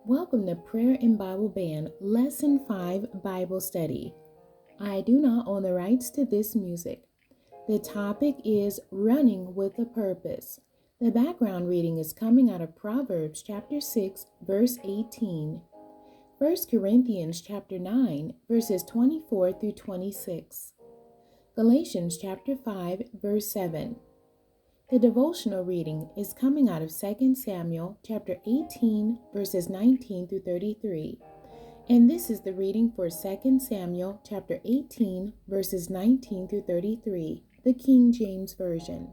Welcome to Prayer and Bible Band Lesson 5 Bible Study. I do not own the rights to this music. The topic is Running with a Purpose. The background reading is coming out of Proverbs chapter 6, verse 18. 1 Corinthians chapter 9, verses 24 through 26. Galatians chapter 5, verse 7. The devotional reading is coming out of 2 Samuel chapter 18, verses 19 through 33. And this is the reading for 2 Samuel chapter 18, verses 19 through 33, the King James Version.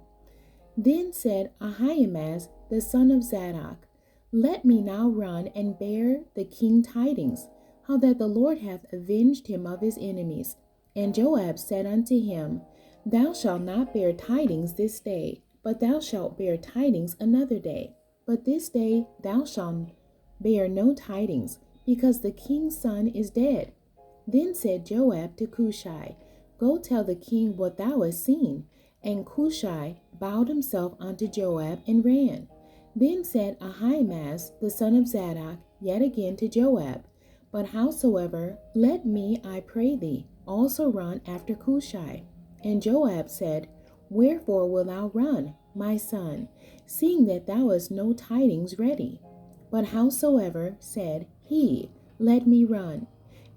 Then said Ahimaaz, the son of Zadok, Let me now run and bear the king tidings, how that the Lord hath avenged him of his enemies. And Joab said unto him, Thou shalt not bear tidings this day, but thou shalt bear tidings another day. But this day thou shalt bear no tidings, because the king's son is dead. Then said Joab to Cushai, Go tell the king what thou hast seen. And Cushai bowed himself unto Joab and ran. Then said Ahimaaz the son of Zadok yet again to Joab, But howsoever, let me, I pray thee, also run after Cushai. And Joab said, Wherefore wilt thou run, my son, seeing that thou hast no tidings ready? But howsoever, said he, Let me run.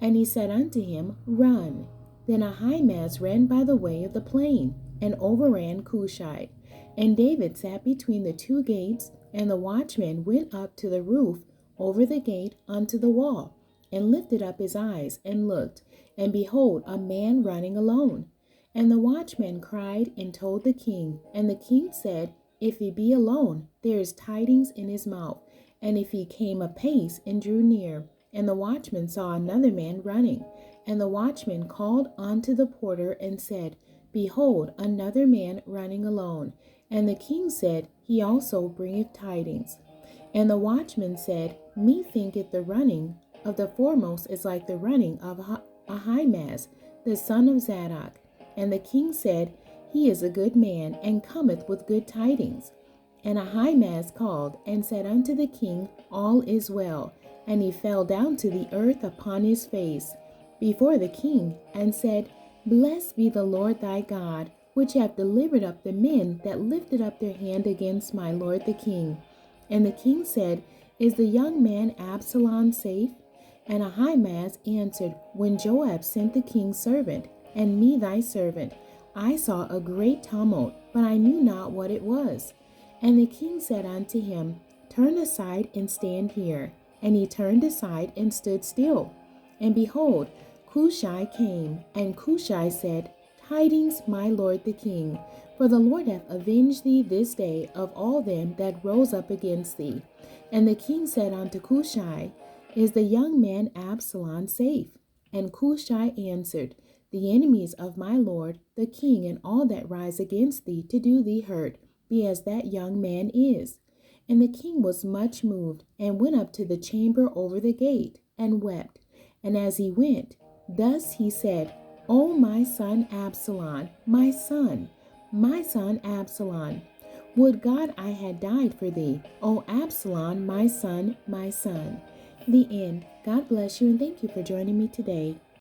And he said unto him, Run. Then Ahimaaz ran by the way of the plain, and overran Cushai. And David sat between the two gates, and the watchman went up to the roof over the gate unto the wall, and lifted up his eyes, and looked, and behold, a man running alone. And the watchman cried and told the king, and the king said, If he be alone, there is tidings in his mouth. And if he came apace and drew near, and the watchman saw another man running, and the watchman called unto the porter and said, Behold, another man running alone. And the king said, He also bringeth tidings. And the watchman said, Methinketh the running of the foremost is like the running of Ahimaaz, the son of Zadok. And the king said, He is a good man, and cometh with good tidings. And Ahimaaz called, and said unto the king, All is well. And he fell down to the earth upon his face before the king, and said, Blessed be the Lord thy God, which hath delivered up the men that lifted up their hand against my lord the king. And the king said, Is the young man Absalom safe? And Ahimaaz answered, When Joab sent the king's servant, and me thy servant, I saw a great tumult, but I knew not what it was. And the king said unto him, Turn aside and stand here. And he turned aside and stood still. And behold, Cushai came, and Cushai said, Tidings, my lord the king, for the Lord hath avenged thee this day of all them that rose up against thee. And the king said unto Cushai, Is the young man Absalom safe? And Cushai answered, The enemies of my lord, the king, and all that rise against thee to do thee hurt, be as that young man is. And the king was much moved, and went up to the chamber over the gate, and wept. And as he went, thus he said, O my son Absalom, my son Absalom, would God I had died for thee, O Absalom, my son, my son. The end. God bless you, and thank you for joining me today.